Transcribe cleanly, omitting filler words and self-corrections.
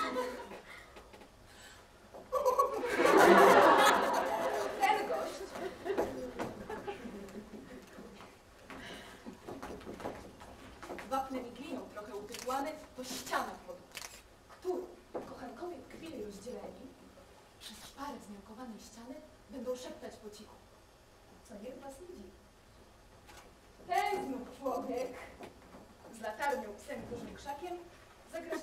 Ten gość wapnem i gliną trochę utytłany to ściana pod którą kochankowie w chwili rozdzieleni przez parę zmiankowanej ściany będą szeptać po cichu, co niech was nie dziwi. Ten znów człowiek z latarnią, psem i dużym krzakiem zagra